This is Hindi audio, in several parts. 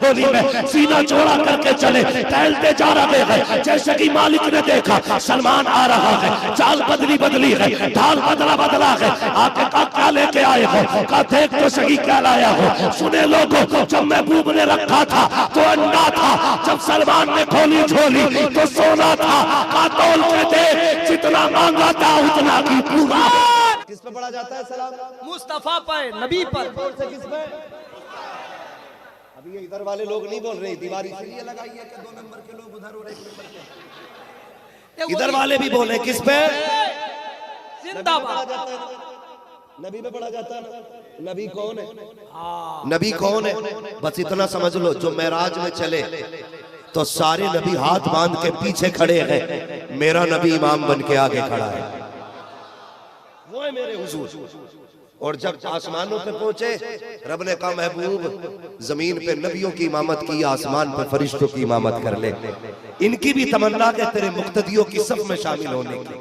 झोली में सीना चौड़ा करके चले, टहलते जा रहे हैं। जैसे कि मालिक ने देखा सलमान आ रहा है, चाल बदली है, ढाल बदला है। आके कहा क्या लेके आए हो? कहा देख तो सही क्या लाया हो। सुने लोगों, जब महबूब ने रखा था तो अंडा था, जब सलमान ने खोली झोली तो सोना था। कहा तौल के दे, जितना मांगा था उतना की पूरा। किस पे पढ़ा जाता है सलाम? मुस्तफा पर, नबी पर। से किस पे? अभी ये इधर वाले लोग नहीं बोल रहे, दीवार इसलिए लगाई है कि 2 नंबर के लोग उधर और 1 नंबर के इधर वाले भी बोले। किस पे? जिंदाबाद। नबी पे पढ़ा जाता है। नबी कौन है? नबी कौन है? बस इतना समझ लो, जो मेराज में चले तो सारे नबी हाथ बांध के पीछे खड़े हैं, मेरा नबी इमाम बन के आगे खड़ा है, वो है मेरे हुजूर। और जब आसमानों पे पहुंचे, रब ने कहा महबूब जमीन पे नबियों की इमामत की, आसमान पे फरिश्तों की इमामत कर ले। इनकी भी तमन्ना है तेरे मुक्तदियों की सफ में शामिल होने की।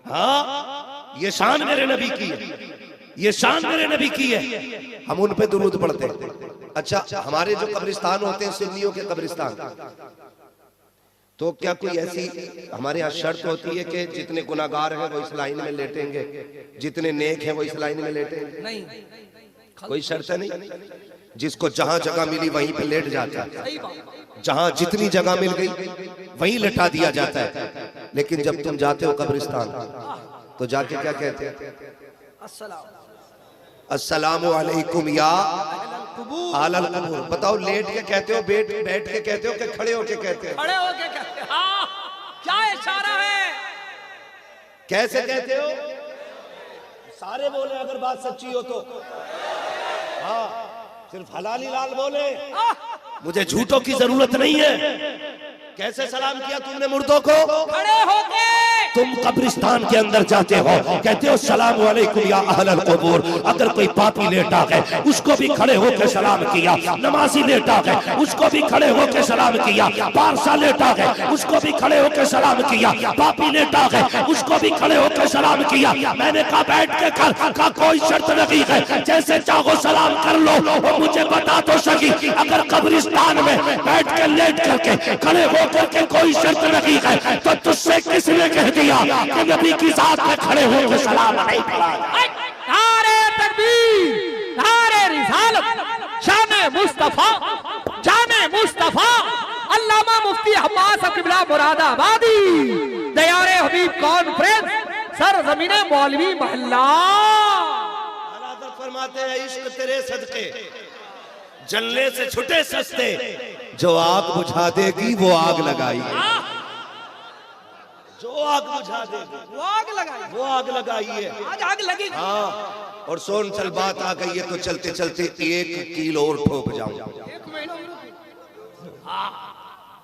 हाँ, ये शान मेरे नबी की है, ये शान मेरे नबी की है, हम उन पे दुरूद पढ़ते हैं। अच्छा, हमारे जो कब्रिस्तान होते हैं सुन्नियों के कब्रिस्तान, तो क्या कोई ऐसी हमारे यहाँ शर्त होती है कि जितने गुनाहगार हैं वो इस लाइन में लेटेंगे, जितने नेक हैं वो इस लाइन में लेटेंगे? नहीं, कोई शर्त है नहीं। जिसको जहां जगह मिली वहीं पे लेट जाता है, जहां जितनी जगह मिल गई वहीं लेटा दिया जाता है। लेकिन जब तुम जाते हो कब्रिस्तान तो जाके क्या कहते हैं? अस्सलामु अलैकुम या आलल कबूर। बताओ, लेट के कहते हो, बैठ के कहते हो कि खड़े होके कहते हो? खड़े होके कहते हैं। हाँ, क्या इशारा है? कैसे कहते हो? सारे बोले अगर बात सच्ची हो तो। हाँ, सिर्फ हलाली लाल बोले, मुझे झूठों की जरूरत नहीं है। कैसे सलाम किया तुमने मुर्दों को? खड़े होके। तुम कब्रिस्तान के अंदर जाते हो, कहते हो सलाम अलैकुम या अहलल कबूर। अगर कोई पापी लेटा है उसको भी खड़े होकर सलाम किया, नमाजी लेटा है उसको भी खड़े होकर सलाम किया, पारसा लेटा है उसको भी खड़े होकर सलाम किया, पापी लेटा है उसको भी खड़े होकर सलाम किया। मैंने कहा बैठ के कर, का कोई शर्त नहीं है, जैसे चाहो सलाम कर लो। और मुझे बता तो सही, अगर कब्रिस्तान में बैठ के लेट करके खड़े होकर के कोई शर्त नहीं है तो तुझसे किसने कह दिया कि नबी की जात में खड़े होकर सलाम नहीं पड़ा? नारे तकबीर, नारे रिसालत, शाने मुस्तफा, जाने मुस्तफा, अल्लामा मुफ्ती अब्बास किबला मुरादाबादी, दयारे हबीब कॉन्फ्रेंस, सरजमीने मौलवी मोहल्ला। फरमाते हैं इश्क तेरे सदके जलने से छुटे सस्ते, जो आग बुझा देगी वो आग लगाई, जो आग बुझा देगी वो आग लगाई, वो आग लगाई है। आज आग लगेगी। हाँ, और सोन चल बात आ गई है तो चलते चलते 1 किलो और ठोक जाऊं,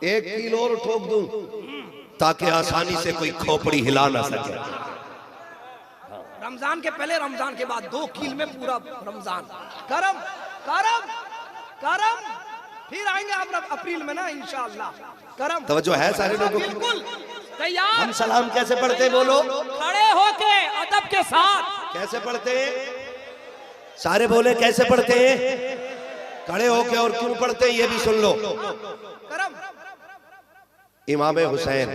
1 किलो और ठोक दूं ताकि आसानी से कोई खोपड़ी हिला ना सके। रमजान के पहले, रमजान के बाद 2 कील में पूरा रमजान। करम करम करम, फिर आएंगे आप अप्रैल में ना इंशाअल्लाह। करम तवज्जो है सारे लोगों की? बिल्कुल तैयार। हम सलाम कैसे पढ़ते बोलो? खड़े होके अदब के साथ। कैसे पढ़ते? सारे बोले कैसे पढ़ते? खड़े होके। और क्यों पढ़ते ये भी सुन लो। करम इमाम हुसैन,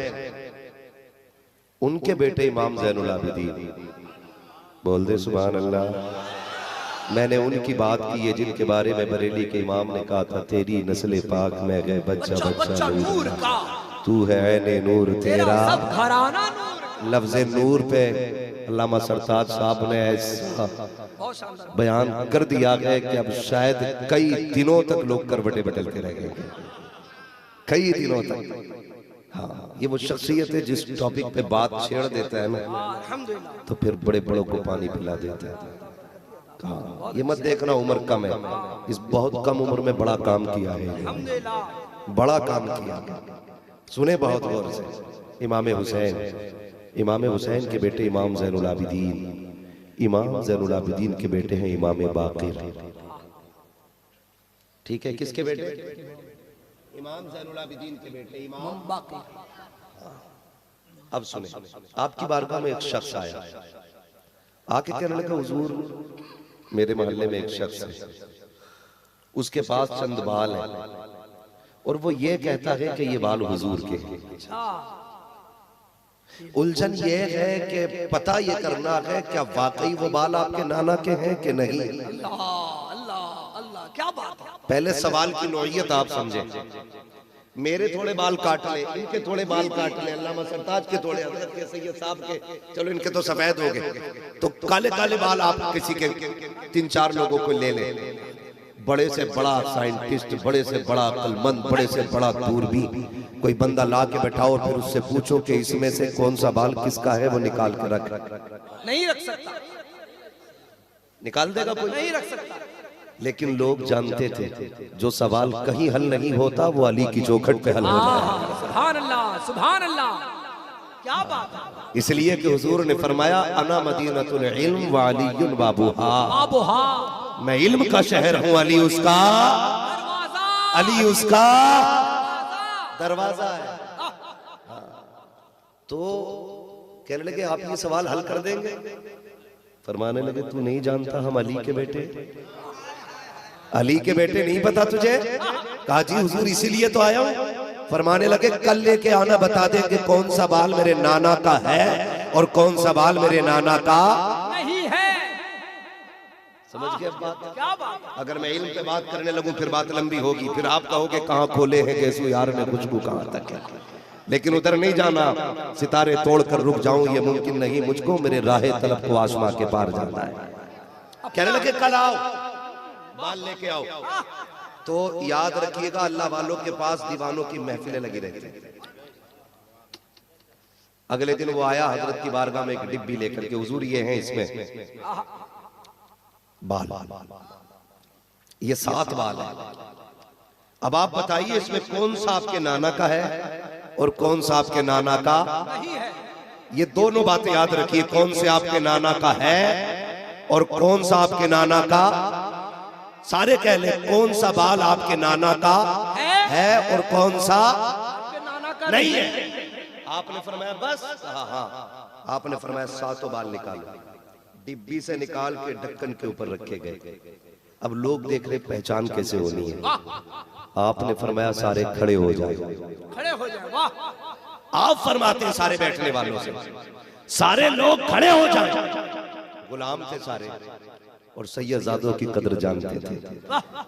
उनके बेटे इमाम ज़ैनुल आबिदीन, बोल दे सुभान अल्लाह। मैंने उनकी बात की है जिनके बारे में बरेली के इमाम ने कहा था, तेरी नस्ल पाक में गए बच्चा बच्चा नूर का, तू है ऐने नूर तेरा सब घराना नूर। लफ्ज नूर पे अल्लामा सरताज साहब ने ऐसा बयान कर दिया है कि अब शायद कई दिनों तक लोग करवटे बदलते रह गए, कई दिनों तक। हाँ, ये वो शख्सियत है जिस टॉपिक पे बात छेड़ देता है ना तो फिर बड़े बड़ों को पानी पिला देता है। हाँ, ये मत देखना उम्र कम है, इस बहुत कम उम्र में बड़ा काम किया है, बड़ा काम किया। सुने बहुत गौर से। इमाम हुसैन के बेटे इमाम ज़ैनुल आबिदीन, इमाम ज़ैनुल आबिदीन के बेटे हैं इमाम बाक़िर। ठीक है, किसके बेटे? इमाम ज़ैनुल आबिदीन के बेटे इमाम बाक़िर। अब सुने, आपकी बारगाह में एक शख्स आया, आके कहने लगा हुजूर मेरे मोहल्ले में एक शख्स है, उसके पास चंद बाल हैं और वो ये कहता है कि ये बाल हुजूर के हैं। उलझन ये है कि पता ये करना है क्या वाकई वो बाल आपके नाना के हैं कि नहीं। अल्लाह अल्लाह अल्लाह, क्या बात है। पहले सवाल की नौइयत आप समझे। मेरे थोड़े बाल काट ले, इनके थोड़े बाल काट ले, अल्लामा सरताज के थोड़े, हजरत के सैयद साहब के, चलो इनके तो सफेद हो गए, तो काले काले बाल आप किसी के 3-4 लोगों को ले ले, बड़े से बड़ा साइंटिस्ट, बड़े से बड़ा अक्लमंद, बड़े से बड़ा दूरबीन कोई बंदा ला के बैठाओ और फिर उससे पूछो कि इसमें से कौन सा बाल किसका है, वो निकाल के रख, नहीं रख सकता, निकाल देगा कोई, नहीं रख सकता। लेकिन लोग जानते थे जो सवाल कहीं हल नहीं होता वो अली की चौखट पे हल होता है। सुभान अल्लाह सुभान अल्लाह, क्या बात है। इसलिए कि हुजूर ने फरमाया अना मदीनतुल इल्म व अलीयुन बाबूहा, मैं इल्म का शहर हूँ, अली उसका दरवाजा, अली उसका दरवाजा है। तो कहने लगे आप ये सवाल हल कर देंगे। फरमाने लगे तू नहीं जानता हम अली के बेटे, अली के बेटे नहीं पता तुझे। कहा जी हुजूर इसीलिए तो आया हूं। फरमाने लगे कल लेके आना, बता देंगे कौन सा बाल मेरे नाना का है और कौन सा बाल मेरे नाना का नहीं है। समझ गए अब बात? क्या बात। अगर मैं इल्म पे बात करने लगूं फिर बात लंबी होगी, फिर आप कहोगे कहाँ खोले हैं गैसू यार ने खुशबू कहाँ तक है। लेकिन उधर नहीं जाना, सितारे तोड़कर रुक जाऊं ये मुमकिन नहीं, मुझको मेरे राहे तलब को आसमां के पार जाना है। कहने लगे कल आओ बाल लेके आओ। तो याद रखिएगा अल्लाह वालों के पास दीवानों की महफिलें लगी रहती। अगले दिन वो आया हजरत की बारगाह में एक डिब्बी लेकर के, हुजूर ये हैं इसमें बाल, ये 7 बाल है। अब आप बताइए इसमें कौन सा आपके नाना का है और कौन सा आपके नाना का नहीं है। ये दोनों बातें याद रखिए, कौन से आपके नाना का है और कौन सा आपके नाना का, सारे कह ले कौन सा बाल आपके नाना का है और कौन सा नाना का नहीं है। आपने फरमाया बस, हाँ आपने फरमाया 7 बाल निकालो। डिब्बी से निकाल के ढक्कन के ऊपर रखे गए। अब लोग देख रहे पहचान कैसे होनी है। आपने फरमाया सारे खड़े हो जाए, खड़े हो जाए। वाह, आप फरमाते हैं सारे बैठने वालों से सारे लोग खड़े हो जाए। गुलाम थे सारे और सैयदजादों की कदर जानते थे।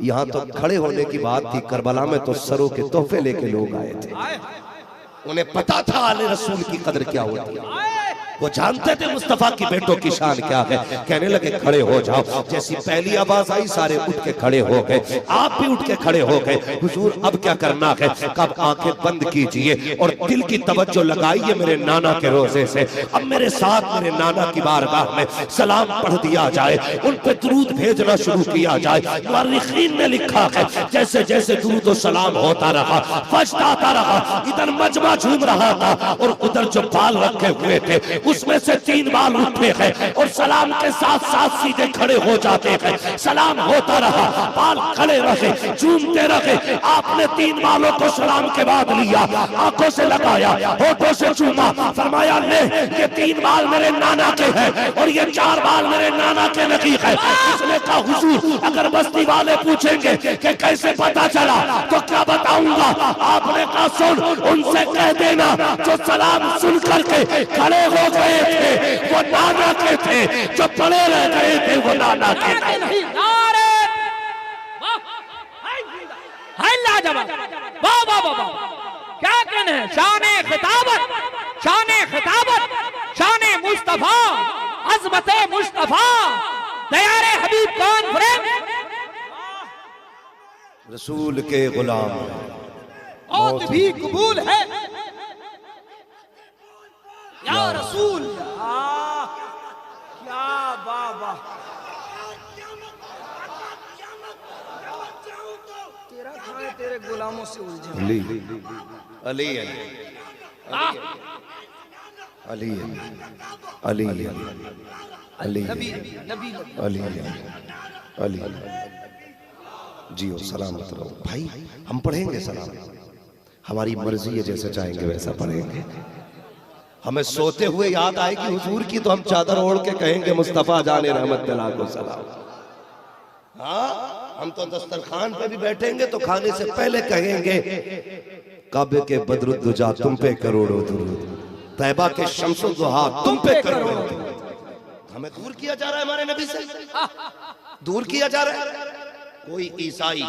यहाँ तो खड़े होने की बात थी, करबला में तो सरों के तोहफे लेके लोग आए थे। उन्हें पता था आले रसूल की कदर क्या होती है, वो जानते थे मुस्तफा की बेटों की शान क्या है। कहने लगे खड़े हो जाओ। जैसी पहली आवाज आई सारे उठ के खड़े हो गए, आप भी उठ के खड़े हो गए। हुजूर अब क्या करना है, कब आंखें बंद कीजिए और दिल की तवज्जो लगाइए मेरे नाना के रोजे से। अब मेरे साथ मेरे नाना की बारगाह में सलाम पढ़ दिया जाए, उन पे दुरूद भेजना शुरू किया जाए। मुअर्रिखीन ने लिखा है जैसे जैसे दुरूद और सलाम होता रहा, फज्र आता रहा, इधर मजमा झूम रहा था और उधर जो बाल रखे हुए थे उसमें से 3 बाल उठते हैं और सलाम के साथ साथ सीधे खड़े हो जाते हैं। सलाम होता रहा, बाल खड़े रहे, झूमते रहे। आपने 3 बालों को सलाम के बाद लिया, आंखों से लगाया, होठों से चूमा, फरमाया ले ये 3 बाल मेरे नाना के हैं और ये 4 बाल मेरे नाना के नहीं है। उसने कहा हुजूर अगर बस्ती वाले पूछेंगे कि कैसे पता चला तो क्या बताऊंगा। आपने कहा सुन, उनसे कह देना जो सलाम सुन करके खड़े हो गए थे वो नाना के थे, जो पड़े रह गए थे वो नाना के थे। नारे हाय लाजवाब, वाह वाह वाह, क्या कहने हैं। शाने खिताबत, शाने खिताबत, शाने मुस्तफा, अज़मते मुस्तफा, दयारे हबीब कॉन्फ्रेंस, रसूल के गुलाम मौत भी कबूल है या रसूल। क्या बाबा, तेरा खाए तेरे गुलामों से उलझे। अली अली अली अली अली नबी नबी अली अली जियो सलामत रहो। भाई हम पढ़ेंगे सलाम, हमारी मर्जी है, जैसे चाहेंगे वैसा पढ़ेंगे। हमें सोते हुए याद आएगी हुजूर की तो हम चादर ओढ़ के कहेंगे मुस्तफा जाने रहमत दिला को सलाम। हाँ हम तो दस्तरखान पे भी बैठेंगे तो खाने से पहले कहेंगे काबे के बदरुद्दुजा तुम पे करोड़ों दुरूद, तैबा के शम्सुद्दुहा तुम पे करोड़ों दुरूद। हमें दूर किया जा रहा है हमारे नबी से, दूर किया जा रहा है। कोई ईसाई,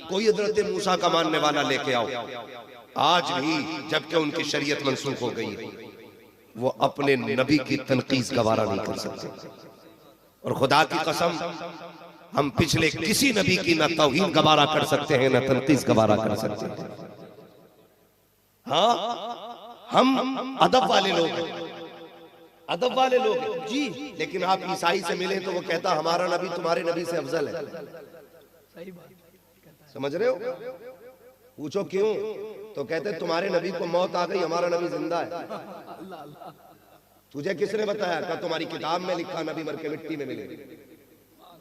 कोई हज़रत मूसा का मानने वाला लेके आओ, आज भी जबकि उनकी शरीयत मंसूख हो गई है, वो अपने नबी की तनकीस गवारा नहीं कर सकते। और खुदा की कसम, हम पिछले किसी नबी की ना तौहीन गवारा कर सकते हैं ना तनकीस गवारा कर सकते हैं। हाँ, हम अदब वाले लोग हैं, अदब वाले लोग हैं जी। लेकिन आप ईसाई से मिले तो वो कहता हमारा नबी तुम्हारे नबी से अफजल है। सही बात, समझ रहे हो? पूछो क्यों, तो कहते तुम्हारे नबी को मौत आ गई, हमारा नबी जिंदा है। तुझे किसने बताया? क्या तुम्हारी किताब में लिखा नबी मर के मिट्टी में मिले?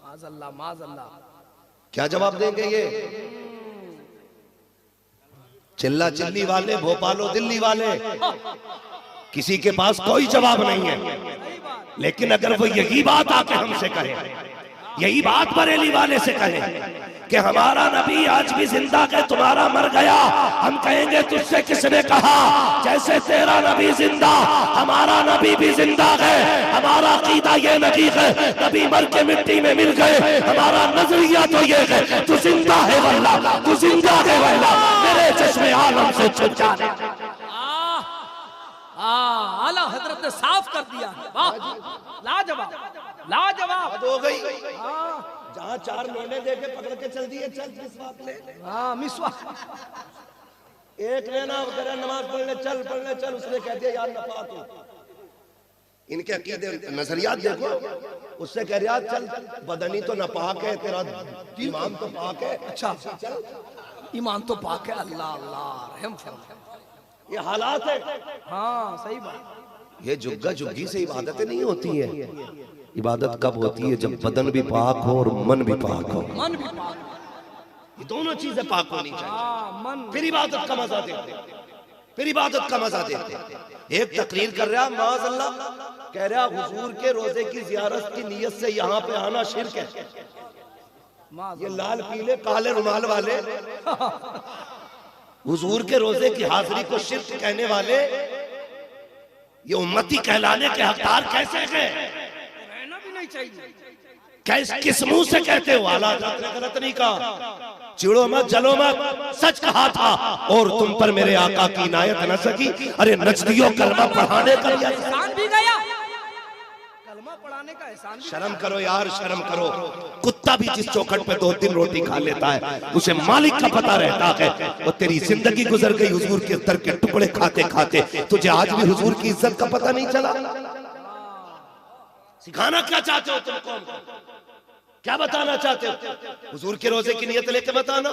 माज़अल्लाह माज़अल्लाह। क्या जवाब देंगे ये? चिल्ला चिल्ली वाले, भोपालो दिल्ली वाले, किसी के पास कोई जवाब नहीं है। लेकिन अगर वो यही बात आके हमसे कहे, यही बात बरेली वाले से कहे कि हमारा नबी आज भी जिंदा है, तुम्हारा मर गया, हम कहेंगे तुझसे किसने कहा? जैसे तेरा नबी जिंदा, हमारा नबी भी जिंदा है। हमारा अकीदा ये नहीं है नबी मर के मिट्टी में मिल गए, हमारा नजरिया तो ये है तू जिंदा है वल्लाह, तू जिंदा है वल्लाह, मेरे चश्मे आलम से छुप जाने। आला हजरत ने साफ कर दिया। वाह, लाजवाब लाजवाब हो गई। जहाँ चार लोने देके पकड़ के चल दिए, चल मिसवाक ले। हाँ मिसवा, एक ने ना करे नमाज पढ़ने चल, पढ़ने चल, उसने कह दिया यार नपाक हो। इनके अकीदे नजरियात देखो, उससे कह रहा चल बदनी तो नापाक है, तेरा ईमान तो पाक है। अच्छा चल, ईमान तो पाक है। अल्लाह अल्लाह रहम फरमा। ये हालात है। हाँ सही बात। ये जुग्गा जुग्गी से इबादतें नहीं होती है। इबादत कब होती है? जब बदन भी पाक हो और मन भी पाक हो। मन भी पाक, ये दोनों चीजें पाक होनी चाहिए, मन फिर इबादत का मजा देते, फिर इबादत का मजा देते। एक तकरीर कर रहा माज़अल्लाह, कह रहा हुजूर के रोजे की जियारत की नियत से यहाँ पे आना शिर्क है। ये लाल पीले काले रुमाल वाले हुजूर के रोजे की हाजिरी को शिर्क कहने वाले, ये उम्मती कहलाने के हकदार कैसे हैं? रहना भी नहीं चाहिए। किस मुंह से कहते हो? आला हज़रत ने गलत नहीं कहा, चिड़ो मत जलो मत, सच कहा था। और तुम पर मेरे आका की इनायत न सकी। अरे नजदियों कलमा पढ़ाने का एहसान भी गया, कलमा पढ़ाने का एहसान भी। शर्म करो यार, शर्म करो। कुत्ता भी जिस चौखट पे 2 दिन रोटी खा लेता है, उसे मालिक का पता रहता है। और तेरी जिंदगी गुजर गई हुजूर के दर के टुकड़े खाते खाते, तुझे आज भी हुजूर की इज्जत का पता नहीं चला। सिखाना क्या चाहते हो तुम? कौन क्या बताना चाहते हो? हुजूर के रोजे की नियत लेके बताना।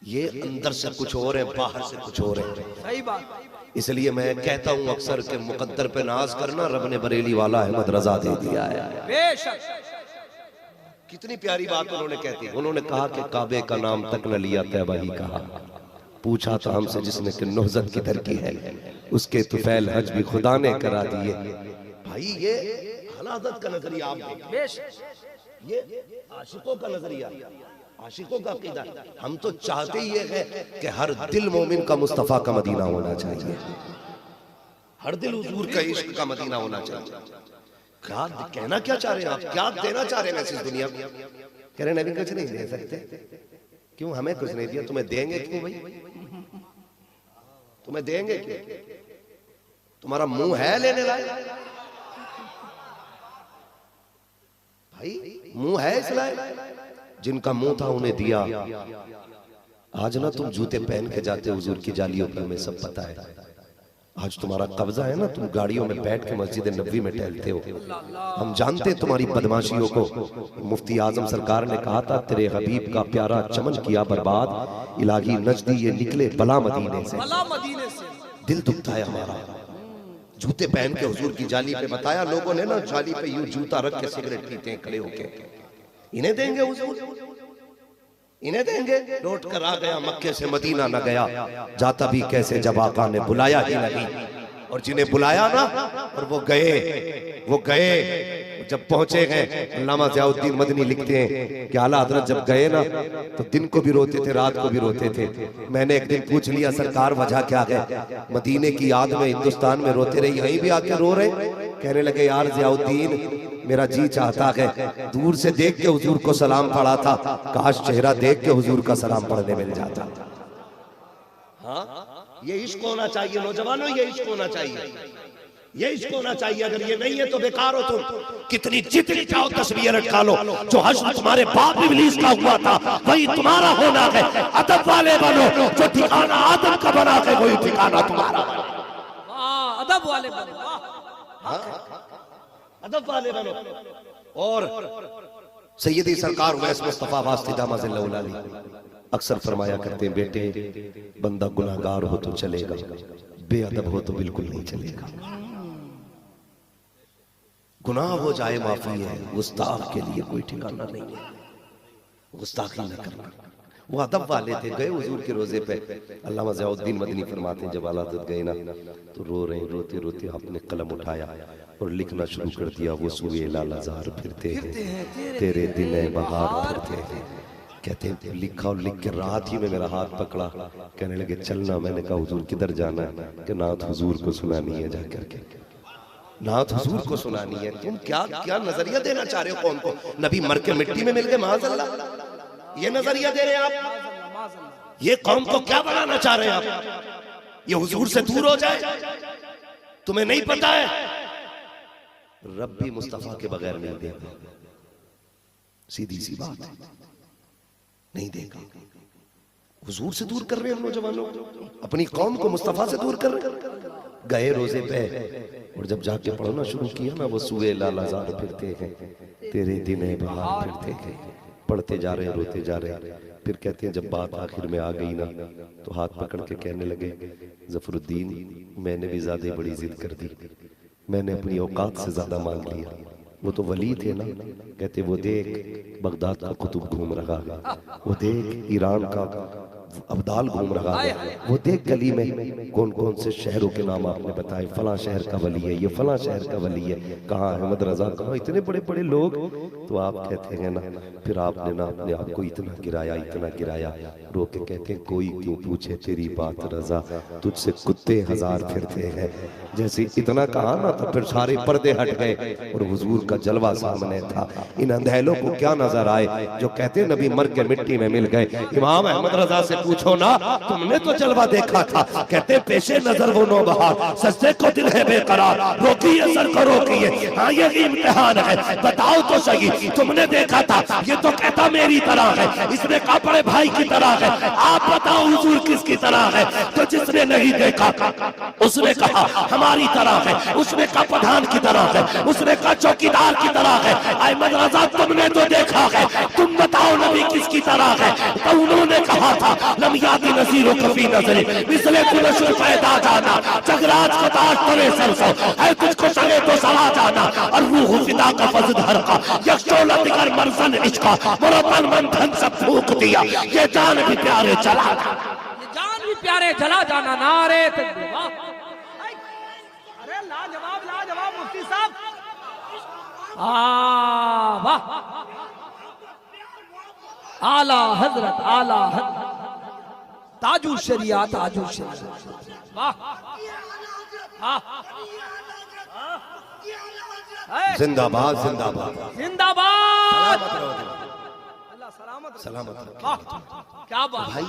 ये अंदर से कुछ और है, बाहर से कुछ और है। सही बात। इसलिए मैं कहता हूं अक्सर के मुकद्दर पे नाज करना, रब ने बरेली वाला अहमद रजा दे दिया है। बेशक, कितनी प्यारी बात उन्होंने कहती। उन्होंने कहा कि काबे का नाम तक न लिया, तैबा ही कहा। पूछा था हमसे जिसने कि नौजत किधर की है, उसके तुफैल हज भी खुदा ने करा दिए। भाई ये हलादत का नजरिया आप देखें, ये आशिकों का नजरिया, आशिकों का अकीदा। हम तो चाहते ही ये है कि हर दिल मोमिन का मुस्तफा का मदीना होना चाहिए, हर दिल हुजूर का इश्क का मदीना होना चाहिए। क्या कहना क्या चाह रहे हैं आप? क्या देना चाह रहे हैं इस दुनिया में? कह रहे नबी कुछ नहीं दे सकते। क्यों? हमें कुछ नहीं दिया, तुम्हें देंगे क्यों भाई? तुम्हें देंगे क्यों? तुम्हारा मुंह है लेने लायक? भाई मुंह है इस लायक? जिनका मुंह था उन्हें दिया। आज ना तुम जूते पहन के जाते हो हुजूर की जालियों पे, हमें सब पता है। आज तुम्हारा कब्जा है ना, तुम गाड़ियों में बैठ के मस्जिद नबवी में टहलते हो। हम जानते तुम्हारी बदमाशियों को। मुफ्ती आजम सरकार ने कहा था, तेरे हबीब का प्यारा चमन किया बर्बाद, इलाही नजदी ये निकले बला मदीने से। दिल दुखता है हमारा। जूते पहन के हुजूर की जाली पे बताया लोगों ने ना, जाली पे यूं जूता रख के सिगरेट पीते हैं खड़े होके। इन्हें देंगे हुजूर? इन्हें देंगे? लौट कर आ गया मक्के से मदीना न गया, जाता भी कैसे जब आका ने बुलाया ही नहीं। और जिन्हें बुलाया ना और वो गए जब पहुंचे हैं, अल्लामा ज़ियाउद्दीन मदनी लिखते हैं कि आला हज़रत जब गए ना तो दिन को भी रोते थे, रात को भी रोते थे। मैंने एक दिन पूछ लिया, सरकार वजह क्या है? मदीने की याद में हिंदुस्तान में रोते रहे, यहीं भी आके रो रहे? कहने लगे यार ज़ियाउद्दीन, मेरा जी चाहता है दूर से देख के हुजूर को सलाम पढ़ा था, काश चेहरा देख के हुजूर का सलाम पढ़ने मिल जाता। हाँ, ये इश्क होना चाहिए नौजवानों, ये इश्क होना चाहिए, ये इश्क होना चाहिए। अगर ये नहीं है तो बेकार हो तुम। कितनी जितनी चाहो तस्वीर लटका लो, जो हश्र तुम्हारे बाप इब्लीस का हुआ था वही तुम्हारा होना है। अदब वाले बनो, जो ठिकाना आदम का बना है वही ठिकाना तुम्हारा। अदब वाले बनो, अदब वाले बनो। और सैयदी सरकार उवैस मुस्तफा वास्ते दामा ज़िल्लुल अली अक्सर फरमाया करते हैं, बेटे बंदा गुनाहगार हो तो चलेगा, बेअदब हो तो बिल्कुल नहीं चलेगा। गुनाह हो जाए माफी है, गुस्ताख के लिए कोई ठिकाना नहीं है, गुस्ताखी न करना। वो अदब वाले थे, गए हुजूर के रोजे पे। अल्लामा ज़ियाउद्दीन मदनी फरमाते हैं, जब आला हज़रत गए ना तो रो रहे, रोते रोते आपने कलम उठाया और लिखना शुरू कर दिया, वो सुए लालाज़ार फिरते हैं, तेरे दिन बहार फिरते हैं। कहते हैं लिखा और लिख के रात ही में मेरा हाथ पकड़ा, कहने लगे चलना। मैंने कहा हुजूर किधर जाना है? कि नात हुजूर को सुनानी है, जाकर के नात हुजूर को सुनानी है। तुम क्या क्या नजरिया देना चाह रहे हो कौम को? नबी मर के मिट्टी में मिल गए, माज़अल्लाह, ये नजरिया दे रहे हैं आप? ये कौम को क्या बनाना चाह रहे हैं आप? ये हुजूर से दूर हो जाए? तुम्हें नहीं पता है रब्बी मुस्तफा के बगैर नहीं देगा, सीधी सी बात है, नहीं देगा। हुजूर से दूर कर रहे हैं हम नौजवानों को, अपनी कौम को मुस्तफा से दूर कर रहे हैं। गए रोजे पे और जब जाके पढ़ना शुरू किया ना, वो सुए लालाज़ार फिरते हैं, तेरे दिन बहार फिरते हैं, पढ़ते जा रहे हैं, रोते जा रहे हैं। फिर कहते हैं जब बात आखिर में आ गई ना तो हाथ पकड़ के कहने लगे, ज़फरुद्दीन मैंने भी ज्यादा बड़ी जिद कर दी, मैंने अपनी औकात से ज्यादा मांग लिया। वो तो वली थे ना, कहते वो देख बगदाद का कुतुब घूम रहा है, वो देख ईरान का अब्दाल घूम रहा है, वो देख गली में कौन कौन से शहरों के नाम आपने बताए, फला शहर का वली है, ये फला शहर का वली है, कहाँ अहमद रजा, कहाँ इतने बड़े बड़े लोग। तो आप कहते हैं ना, फिर आपने ना अपने आप को इतना गिराया, इतना गिराया, रो के कहते हैं कोई क्यों पूछे तेरी बात रजा, तुझसे कुत्ते हजार फिरते हैं। जैसे इतना कहा ना तो फिर सारे पर्दे हट गए और हुजूर का जलवा सामने था। इन अंधेलों को क्या नजर आए जो कहते नबी मर के मिट्टी में मिल गए। इमाम अहमद रजा से पूछो ना, तुमने तो जलवा देखा था, कहते पेशे नजर वो नौबहार, सजदे को दिल है बेकरार, रोकिए सर को रोकिए, हाँ ये इम्तिहान है, बताओ तो सही तुमने देखा था? ये तो कहता मेरी तरह है, इसने कहा बड़े भाई की तरह है, आप बताओ हुजूर किसकी तरह है? तो जिसने नहीं देखा उसने कहा हमारी तरह है, उसने कहा प्रधान की तरह है, उसने कहा चौकीदार की तरह है। अहमद रजा तुमने तो देखा है, तुम बताओ नबी किसकी तरह है? तो उन्होंने कहा था लमियाती नज़ीरो कफी नज़री इसलिए कुलशुल पैदा जाना, जगराज को ताज तले सरसों है, तुझको चले तो सला जाना, और रूह फिदा का फज़द हर का यक्षोला दिगर मरसन इश्का मुरतन मन धन सब फूक दिया, ये जान भी प्यारे चला, ये जान भी प्यारे चला जाना। नारे तकबीर, वाह, अरे लाजवाब लाजवाब मुफ्ती साहब, वाह, आला हजरत, आला हजरत, ताजुल शरिया, ताजुल शरिया, वाह, जिंदाबाद जिंदाबाद जिंदाबाद, सलामत। क्या बात भाई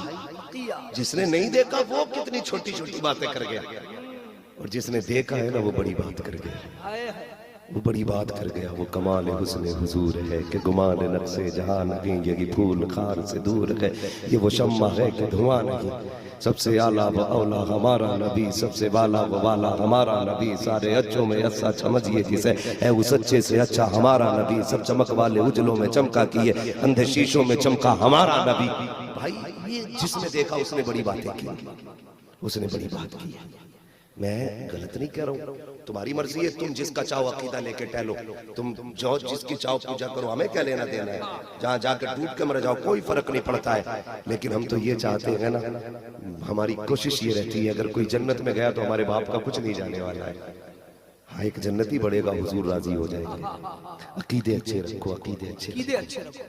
जिसने नहीं देखा वो कितनी छोटी छोटी बातें कर गया, और जिसने देखा है ना वो बड़ी बात कर गया, वो बड़ी बात कर गया। वो कमाल हुस्न हुजूर है कि गुमान नक्शे जहां नहीं, ये फूल खार से दूर है, ये वो शम्मा है कि धुआं नहीं। सबसे आला व औला हमारा नबी, सबसे वाला व वाला हमारा नबी, सारे अच्छों में अच्छा समझिए जिसे है उस अच्छे से अच्छा हमारा नबी, सब चमक वाले उजलों में चमका किए, अंधे शीशों में चमका हमारा नबी। भाई ये जिसने देखा उसने बड़ी बातें की, उसने बड़ी बात की। मैं गलत नहीं कह रहा हूँ, तुम्हारी मर्जी है, तुम जिसका चाहो अकीदा लेके टहलो, तुम जो जिसकी चाहो पूजा करो, हमें क्या लेना देना है, जहाँ जाकर डूब के मर जाओ कोई फर्क नहीं पड़ता है। लेकिन हम तो ये चाहते हैं ना, हमारी कोशिश ये रहती है अगर कोई जन्नत में गया तो हमारे बाप का कुछ नहीं जाने वाला है, हाँ, एक जन्नती बढ़ेगा, हुजूर राजी हो जाएंगे। अकीदे अच्छे रखो, अकीदे अच्छे कीदे अच्छे रखो,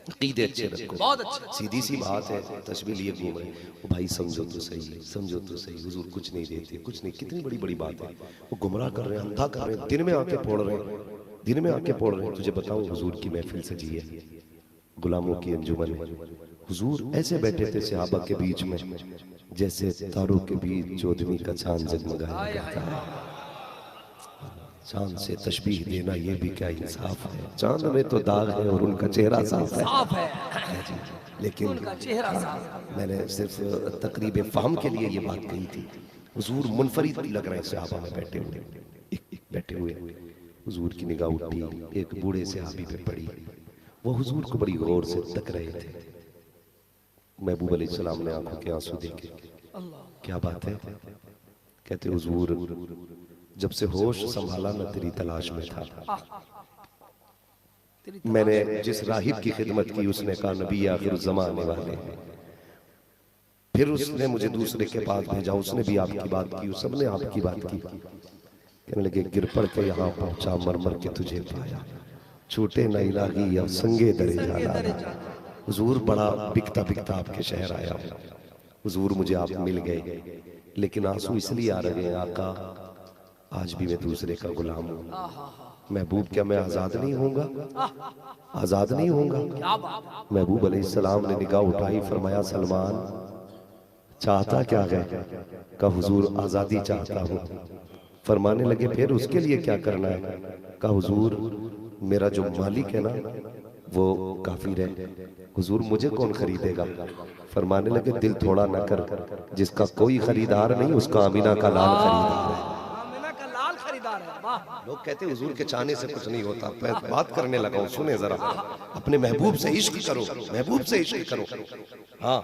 अकीदे अच्छे रखो। बहुत अच्छे। सीधी सी बात है, तस्बीह लिए घूम रहे वो भाई, समझो तो सही, समझो तो सही, हुजूर कुछ नहीं देते, कुछ नहीं। कितनी बड़ी बड़ी बात है, वो गुमराह कर रहे हैं, अंधा कर रहे हैं, दिन में आके पढ़ रहे हैं, दिन में आके पढ़ रहे हैं। तुझे बताऊं, हुजूर की महफिल सजी है, गुलामों की अंजुमन है। हुजूर ऐसे बैठे थे सहाबा के बीच में जैसे तारों के बीच चौदहवीं का चांद जगमगाया करता है। चांद से तशबीह देना ये भी क्या इंसाफ है। चांद में तो दाग है और उनका चेहरा साफ है, साफ है, लेकिन उनका चेहरा साफ है। मैंने सिर्फ तकरीब फाहम के लिए ये बात कही थी। हुजूर मुनफरिद लग रहे हैं सहाबा में बैठे हुए। हुजूर की निगाह उठी, एक बूढ़े सहाबी पे पड़ी। वो हुजूर को बड़ी गौर से तक रहे थे। महबूब अलैहिस्सलाम ने आंखों के आंसू देखे। क्या बात है? कहते हुजूर, जब से होश संभाला मैं तेरी तलाश में था। मैंने जिस राहिब की खिदमत की उसने कहा नबी आखिर ज़माने वाले हैं। फिर उसने मुझे दूसरे के पास भेजा, उसने भी आपकी बात की, उस सबने आपकी बात की। कहने लगे गिर पड़ के यहाँ पहुंचा, मर मर के तुझे पाया, छूटे न इलाही अब संगे दरे जाना। हुजूर बड़ा बिकता बिकता आपके शहर आया हूँ। हुजूर मुझे आप मिल गए, लेकिन आंसू इसलिए आ रहे हैं आका, आज भी मैं दूसरे का गुलाम हूँ। महबूब, क्या मैं आजाद नहीं होऊंगा? आजाद नहीं होऊंगा? महबूब अलैहिस्सलाम ने निगाह उठाई, फरमाया सलमान चाहता क्या है? का हुजूर आजादी चाहता हूँ। फरमाने लगे फिर उसके लिए क्या करना है? का हुजूर मेरा जो मालिक है ना वो काफिर है, हुजूर मुझे कौन खरीदेगा? फरमाने लगे दिल थोड़ा न कर, जिसका कोई खरीदार नहीं उसका आमीना का लाल खरीदार है। लोग कहते हैं हुजूर के चाहने से कुछ नहीं होता। मैं बात करने लगा हूं, सुने जरा। अपने महबूब से इश्क करो, महबूब से इश्क करो। हाँ,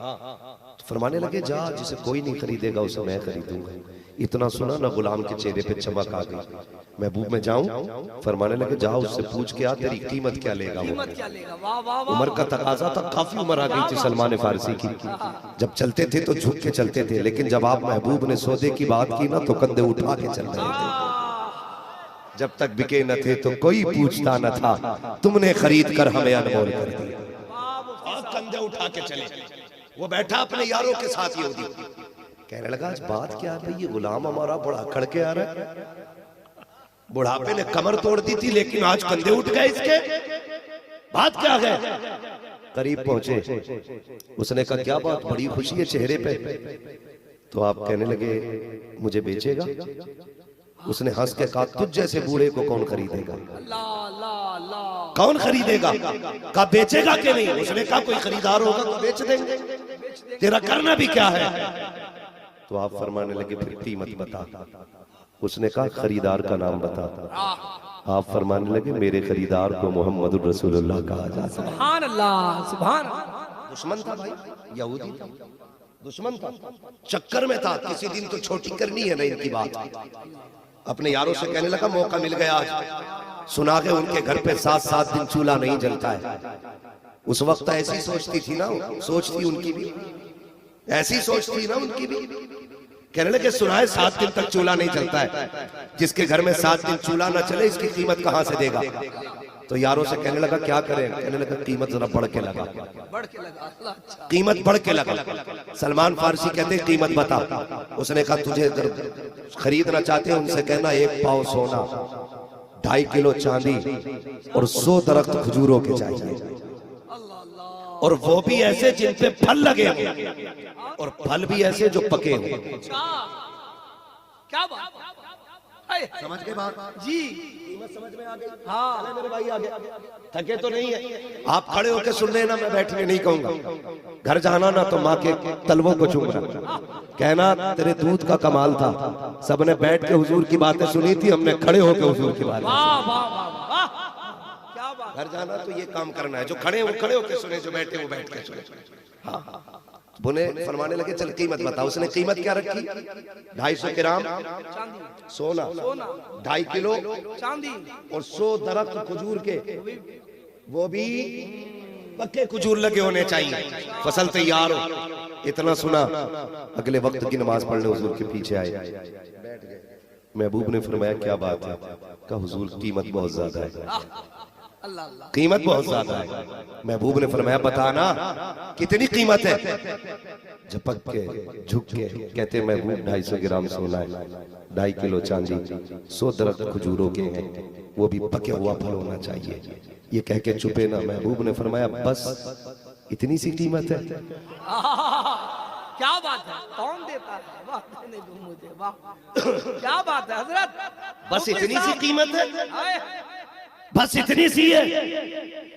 फरमाने लगे जा, जिसे कोई नहीं खरीदेगा उसे मैं खरीदूंगा। इतना सुना ना, गुलाम के चेहरे पे चमक आ गई। महबूब में जाऊं? फरमाने लगे जाओ, उससे पूछ के आ तेरी कीमत क्या लेगा वो। उमर का तकाजा था, काफी उम्र आ गई थी सलमान फारसी की। जब चलते थे तो झुक के चलते थे, लेकिन जब आप महबूब ने सौदे की बात की ना तो कंधे उठा के चल रहे थे। जब तक बिके न थे तो कोई पूछता न था, तुमने खरीद कर हमें अनमोल कर दिया। कंधे उठा के चले। वो बैठा अपने यारों के साथ यहूदी, कहने लगा आज बात क्या है भाई, ये गुलाम हमारा बड़ा अकड़ के आ रहा है। बुढ़ापे ने कमर तोड़ दी थी, लेकिन आज कंधे उठ गए इसके। बात क्या है? करीब पहुंचे, उसने कहा क्या बात, बड़ी खुशी है चेहरे पे। तो आप कहने लगे मुझे बेचेगा? उसने हंस के कहा तुझ जैसे बूढ़े को कौन खरीदेगा? कौन खरीदेगा? कहा बेचेगा कि नहीं? उसने कहा कोई खरीदार होगा तो बेच देंगे, तेरा करना भी क्या है? तो आप फरमाने लगे फिर कीमत बता। उसने कहा खरीदार का नाम बता। आप फरमाने लगे मेरे खरीदार को मोहम्मद रसूलुल्लाह कहा जाता है। सुभान अल्लाह, सुभान अल्लाह। दुश्मन था भाई, यहूदी था, दुश्मन था, चक्कर में था। किसी दिन तो छोटी करनी है ना इनकी बात। अपने यारों से कहने लगा मौका मिल गया आज। सुना के उनके घर पे 7-7 दिन चूल्हा नहीं जलता है। उस वक्त ऐसी सोचती थी ना, सोचती उनकी भी ऐसी सोचती ना उनकी भी। कहने लगे सुना है 7 दिन तक चूल्हा नहीं जलता है, जिसके घर में 7 दिन चूल्हा ना चले इसकी कीमत कहां से देगा? तो यारों से कहने लगा क्या करें? कहने लगा कीमत जरा बढ़ के लगा, कीमत बढ़ के लगा। सलमान फारसी कहते कीमत बता। उसने कहा तुझे अगर खरीदना चाहते हैं उनसे कहना 1 पाव सोना, 2.5 किलो चांदी और 100 दरख्त खजूरों के चाहिए, और वो भी ऐसे जिन पे फल लगे हो, और फल भी ऐसे जो पके हो। क्या बात, समझ के बात जी, कीमत समझ में आ गई। हाँ मेरे भाई आगे थके तो नहीं है? आप खड़े होकर सुन लेना, मैं बैठने नहीं कहूंगा। घर जाना ना तो माँ के तलवों को चूमना, कहना तेरे दूध का कमाल था। सबने बैठ के हुजूर की बातें सुनी थी, हमने खड़े होकर हुजूर की बातें। घर जाना तो ये काम करना है, जो खड़े वो खड़े होकर सुने, जो बैठे वो बैठ के सुने। हाँ, बुने फरमाने लगे चल कीमत बता। उसने कीमत क्या रखी? 250 ग्राम सोना, 2.5 किलो चांदी और 100 दरख्त खजूर के, वो भी पक्के खजूर लगे होने चाहिए, फसल तैयार हो। इतना सुना, अगले वक्त की नमाज पढ़ने हुजूर के पीछे आए, बैठ गए। महबूब ने फरमाया क्या बात है? कहा हुजूर कीमत बहुत ज्यादा है, अल्लाह अल्लाह। कीमत बहुत ज्यादा है। महबूब ने फरमाया बताना कितनी कीमत है? झपक के झुक के कहते महबूब 250 ग्राम सोना है, 2.5 किलो चांदी, 100 दरख्त खजूरों के हैं, वो भी पके हुआ फल होना चाहिए। ये कह के चुपे ना। महबूब ने फरमाया बस इतनी सी कीमत है? क्या बात है, कौन देता है? वाह देने दो मुझे, वाह क्या बात है हजरत, बस इतनी सी कीमत है? हाय, बस इतनी सी है?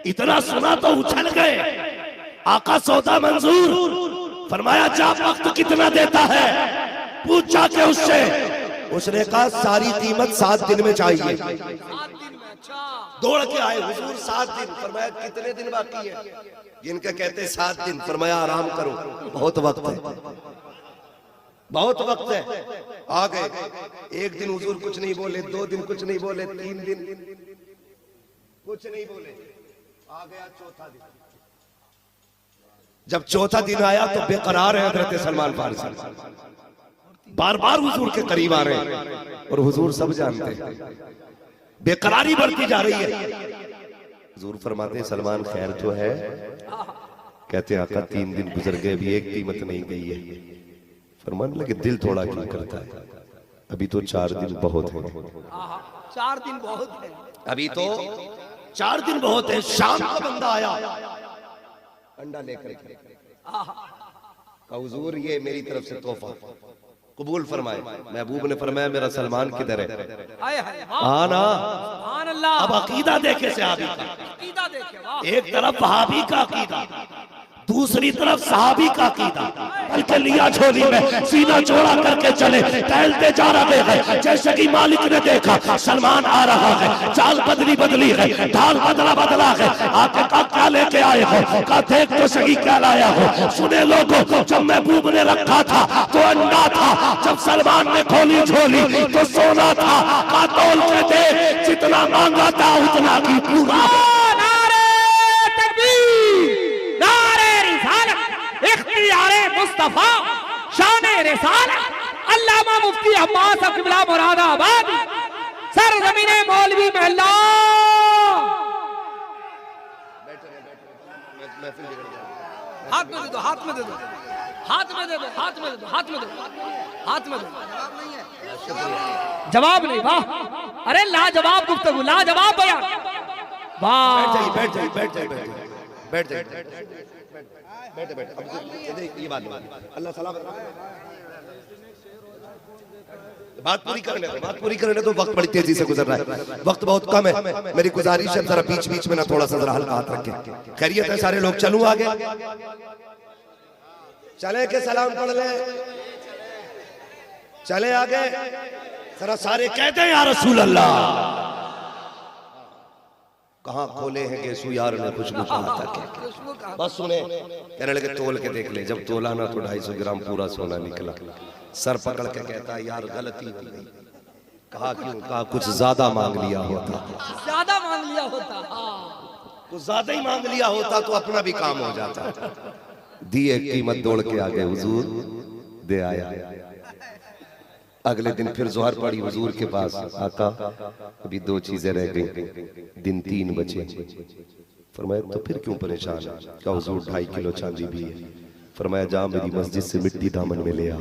इतना सुना तो उछल गए। आका सौदा मंजूर। फरमाया जा वक्त कितना देता है? पूछा के उससे। उसने कहा सारी कीमत 7 दिन में चाहिए। 7 दिन में? अच्छा। दौड़ के आए हुजूर 7 दिन। फरमाया कितने दिन बाकी है? जिनका कहते 7 दिन। फरमाया आराम करो, बहुत वक्त है, बहुत वक्त है। आ गए। 1 दिन हुजूर कुछ नहीं बोले, 2 दिन कुछ नहीं बोले, 3 दिन कुछ नहीं बोले। आ गया चौथा दिन। जब चौथा दिन आया तो बेकरार है हजरत सलमान फारसी, बार बार हुजूर के करीब आ रहे हैं और हुजूर सब जानते हैं, बेकरारी बढ़ती जा रही है। हुजूर फरमाते हैं सलमान खैर तो है? कहते आका 3 दिन गुजर गए, अभी एक कीमत नहीं गई है। फरमाने लगे दिल थोड़ा क्यों करता है, अभी तो 4 दिन बहुत है। 4 दिन बहुत है, अभी तो 4 दिन बहुत है। शाम का बंदा आया अंडा लेकर के, कहा हुजूर ये मेरी तरफ से तोहफा कबूल फरमाए। महबूब ने फरमाया मेरा सलमान किधर है? हाय हाय, वाह आना। सुभान अल्लाह। अब अकीदा देखे सहाबी का। अकीदा देखे, वाह। एक तरफ वहाबी का अकीदा, दूसरी तरफ सहाबी का अकीदा। बल्कि लिया झोली में, सीना चौड़ा करके चले, टहलते जा रहे हैं। जैसे कि मालिक ने देखा सलमान आ रहा है, चाल बदली है, ढाल बदला है। आके कहा क्या लेके आए हो? कहा देख तो सही क्या लाया हो। सुने लोगों, जब महबूब ने रखा था तो अंडा था, जब सलमान ने खोली झोली तो सोना था। कहा तौल के देख, जितना मांगा था उतना की पूरा। इख्तियारे मुस्तफा शाने रिसालत, अल्लामा मुफ्ती अब्बास क़िबला मुरादाबाद, सरज़मीने मौलवी महला। हाथ में दे दो, हाथ में दे दो, हाथ में दे दो, हाथ में दे दो, हाथ में दो, हाथ में दो। जवाब नहीं? वाह, अरे लाजवाब गुफ्तगू, लाजवाब बयान, वाह। बैठ जाइए बैठ जाइए बैठ जाइए बैठ जाइए बैठे बैठे। ये बात अल्लाह सलाम। बात पूरी करने दो, बात पूरी करने दो। वक्त बड़ी तेजी से गुजर रहा है, वक्त बहुत कम है। मेरी गुजारिश है जरा बीच बीच में ना थोड़ा सा जरा हल्का हाथ रखें। खैरियत है सारे लोग? चलूं आगे? चले के सलाम पढ़ ले, चले आगे जरा सारे कहते हैं या रसूल अल्लाह। कहाँ खोले हैं गेसु यार ने खुशबू तक। बस सुने, कहने लगे तोल के देख ले। जब तोला ना तो 250 ग्राम पूरा सोना निकला। सर पकड़ के कहता है यार गलती हो गई। कहा क्यों? कहा कुछ ज्यादा मांग लिया होता, ज्यादा मांग लिया होता, कुछ ज्यादा ही मांग लिया होता तो अपना भी काम हो जाता। दिए कीमत दौड़ के आगे हुजूर दे आया। अगले दिन फिर जोहर पड़ी हुजूर के पास। आका अभी 2 चीजें रह गई, दिन 3 बचे। फरमाया तो फिर क्यों परेशान है? क्या हुजूर 2.5 किलो चांदी भी है। फरमाया जा मेरी मस्जिद से मिट्टी दामन में ले आ।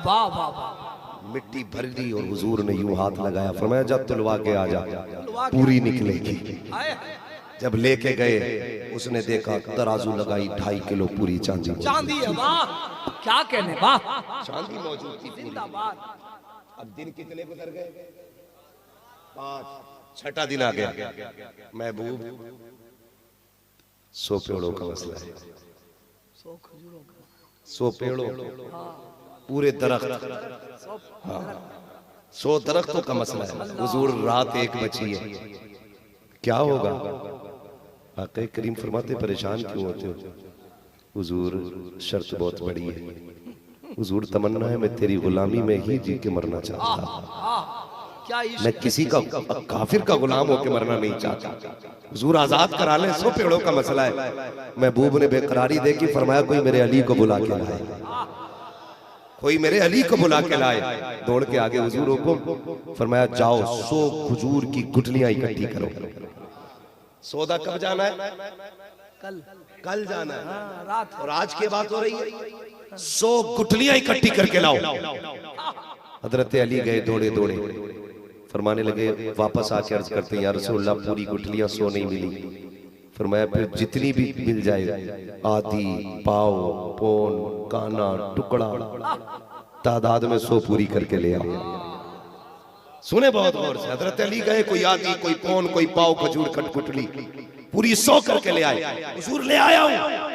वाह वाह वाह। मिट्टी भर ली और हुजूर ने यूं हाथ लगाया। फरमाया जब तुलवा के आ जा, पूरी निकलेगी। जब लेके गए उसने देखा तराजू लगाई, 2.5 किलो पूरी चांदी चांदी है। वाह क्या कहने, वाह चांदी मौजूद थी पूरी। अब दिन कितने गुजर गए? 5। छठा दिन आ गया। महबूब 100 पेड़ों का मसला है, 100 पेड़ों पूरे दरख्त, हाँ 100 दरख्तों का मसला है। हुजूर रात 1 बची है, क्या होगा? आक़ा करीम फरमाते परेशान क्यों होते हो? हुजूर शर्त बहुत बड़ी है। हुजूर तमन्ना है मैं तेरी गुलामी में ही जी के मरना चाहता हूं, मैं किसी का काफिर का गुलाम होकर मरना नहीं चाहता। हुजूर आजाद करा ले, 100 पेड़ों का मसला है। महबूब ने बेकरारी देखी, फरमाया कोई मेरे अली को बुला के लाए। कोई मेरे अली को बुला के लाए, दौड़ के आगे हुजूर हुकुम फरमाया जाओ 100 खजूर की गुठलियां इकट्ठी करो। सौदा कब जाना है? कल कल जाना है। रात और आज की बात हो रही है 100 गुठलियां इकट्ठी करके लाओ। हजरत अली गए दौड़े दौड़े, फरमाने लगे, वापस आके अर्ज करते हैं या रसूलल्लाह पूरी गुठलियां 100 नहीं मिली। फरमाया फिर जितनी भी मिल जाए, आधी, पाव, पौन, काना, टुकड़ा, तादाद में 100 पूरी करके ले आओ। सुने बहुत गौर से। हजरत अली गए, कोई आधी, कोई पौन, कोई पाव खजूर खटकुटली पूरी 100 करके ले आए। हुजूर ले आया हूं।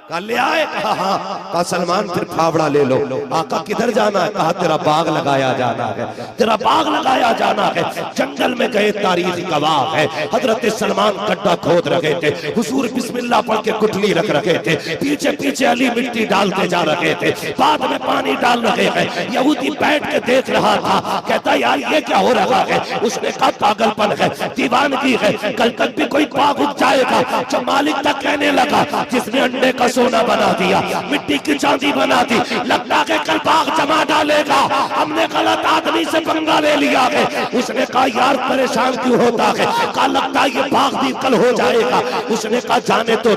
कहा ले आए? कहा हाँ। कहा सलमान फिर फावड़ा ले लो। आका किधर जाना है? कहा तेरा बाग लगाया जाना है, तेरा बाग लगाया जाना है। जंगल में गए, तारीख गवाह है, हजरत सलमान गड्ढा खोद रहे थे, हुजूर बिस्मिल्लाह पढ़ के गुठली रख रहे थे, पीछे पीछे अली मिट्टी डालते जा रहे थे, बाद में पानी डाल रहे हैं। यहूदी बैठ के देख रहा था, कहता यार ये क्या हो रहा है? उसने कहा पागलपन है, दीवानगी है, कल तक भी कोई बाग उग जाएगा। जब मालिक तक कहने लगा, जिसने अंडे का सोना बना दिया, मिट्टी की चांदी बना दी, लगता है कल बाग जमा डालेगा, हमने गलत आदमी से पंगा ले लिया है। उसने कहा यार परेशान क्यों होता है? कहा लगता है ये बाग भी कल हो जाएगा। उसने कहा जाने तो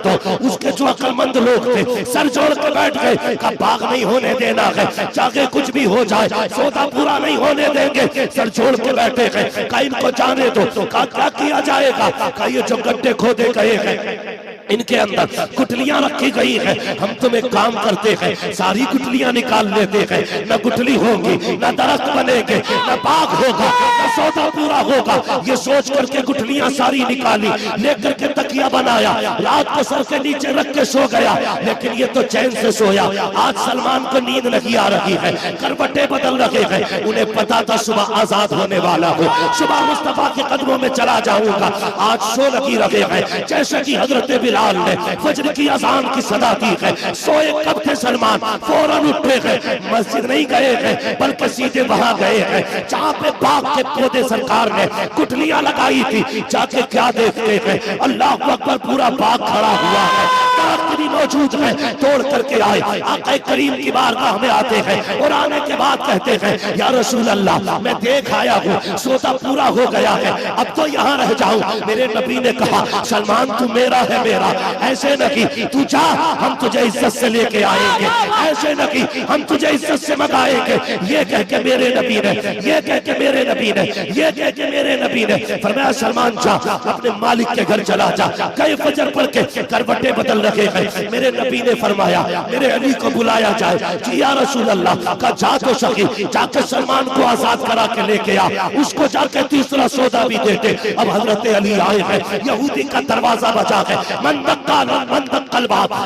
उसके जो अक्लमंद लोग थे सर जोड़ के बैठ गए। कहा बाग नहीं होने देना है, चाहे कुछ भी हो जाए, सौदा पूरा नहीं होने देंगे। सर जोड़ के बैठे हैं। कहा इनको जाने दो। कहा क्या किया जाएगा? कहा ये जो गड्ढे खोदे गए हैं इनके अंदर गुठलियां रखी गई है, हम तुम्हें काम करते हैं, सारी गुठलियां निकाल लेते हैं, न गुठली होगी, न दरख्त बनेंगे, न बाग होगा, न सौदा पूरा होगा। ये सोच करके गुठलियां सारी निकाली, लेकर के तकिया बनाया, रात को सर के नीचे रख के सो गया। लेकिन ये तो चैन से सोया। आज सलमान को नींद नहीं आ रही है, करवटें बदल रहे हैं। उन्हें पता था सुबह आजाद होने वाला हो, सुबह मुस्तफा के कदमों में चला जाऊंगा। आज सो लगी रहे हैं, जैसे कि हजरत बिलाल ने फजर की अजान की सदा दी है। सोए कब थे सलमान? फौरन उठे हैं, मस्जिद नहीं गए हैं, बल्कि सीधे वहां गए हैं जहां पे बाग के पौधे सरकार ने गुठलियां लगाई थी। जाके क्या देखते हैं, अल्लाह अकबर, पूरा बाग खड़ा हुआ है, दरख्त भी मौजूद है। तोड़ करके आए, आका करीम की बारगाह में आते हैं और आने के बाद कहते हैं या रसूल अल्लाह मैं देख आया हूँ, सौदा पूरा हो गया है, अब तो यहाँ रह जाऊं। मेरे नबी ने कहा सलमान तू मेरा है, मेरा ऐसे नहीं, तू जा, हम तुझे इज्जत से लेके आएंगे, ऐसे नहीं, हम तुझे इज्जत से मंगाएंगे। ये कह के मेरे नबी ने, ये कह के मेरे नबी ने, ये कह के मेरे नबी ने फरमाया सलमान जा, अपने मालिक के घर चला जा। कई फजर पढ़ के करवटें बदल रखे हैं। मेरे नबी ने फरमाया मेरे अली को बुलाया जाए। जी या रसूल अल्लाह। का जा तो सकी, जाके सलमान को आजाद करा के लेके आ, उसको जाके तीसरा सौदा भी देते। अब हजरत अली आए हैं, यहूदी का दरवाजा बजा है,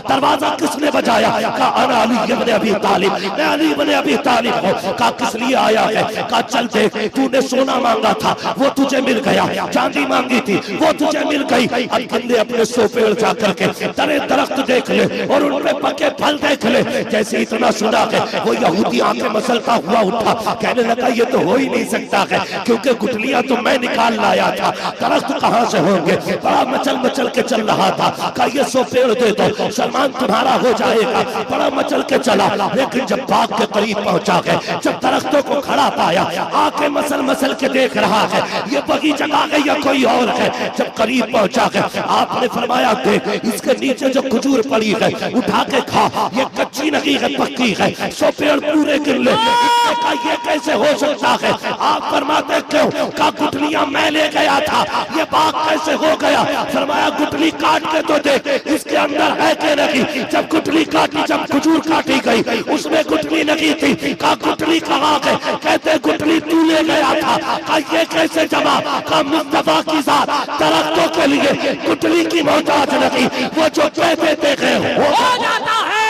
दरवाजा किसने बजाया? कहा अना अली इब्न अबी तालिब, मैं अली इब्न अबी तालिब हूं। कहा किस लिए आया है? कहा चल देख, तूने सोना मांगा था वो तुझे मिल गया, चांदी मांगी थी वो तुझे मिल गई। अब बंदे अपने सो पेड़ जा करके तरे दरख्त देख ले और उनपे पके फल देख ले। जैसे इतना सुना है वो यहूदी आंखें मसलता हुआ उठा, कहने लगा ये तो हो ही नहीं सकता है, क्योंकि गुठलियां तो मैं निकाल लाया था, दरख्त कहां से होंगे? बड़ा मचल मचल के चल रहा था। कहा ये 100 पेड़ दे दो, सलमान तुम्हारा हो जाएगा। बड़ा मचल के चला, लेकिन जब बाग के करीब पहुंचा है, जब दरख्तों को खड़ा पाया, आके मसल मसल के देख रहा है ये बगी जगह है या कोई और है। जब करीब पहुंचा है, आपने फरमाया देख इसके नीचे जो खजूर पड़ी है उठा के खा, ये कच्ची नहीं है पक्की है, 100 पेड़ पूरे गिर ले। कहा ये कैसे हो सकता है? आप फरमाते क्यों? कहा गुठलियां मैं ले गया था, ये बाग कैसे हो गया? फरमाया गुठली काट के तो देख इसके अंदर है कि नहीं। जब गुठली काटी, जब खजूर काटी गई उसमें गुठली नहीं थी। कहा गुठली कहाँ गई? कहते गुठली तू ले गया था। कहा ये कैसे जमा? कहा मुस्तफा की जात दरख्तों के लिए गुठली की मोहताज नहीं, वो जो कहते देखे हो जाता है।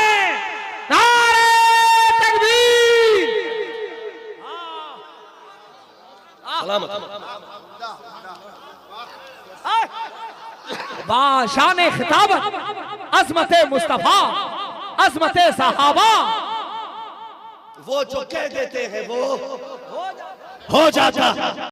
नारे तकबीर। बाशान खिताबत, अजमत मुस्तफा, अजमत सहाबा, वो जो कह देते हैं वो हो जाता।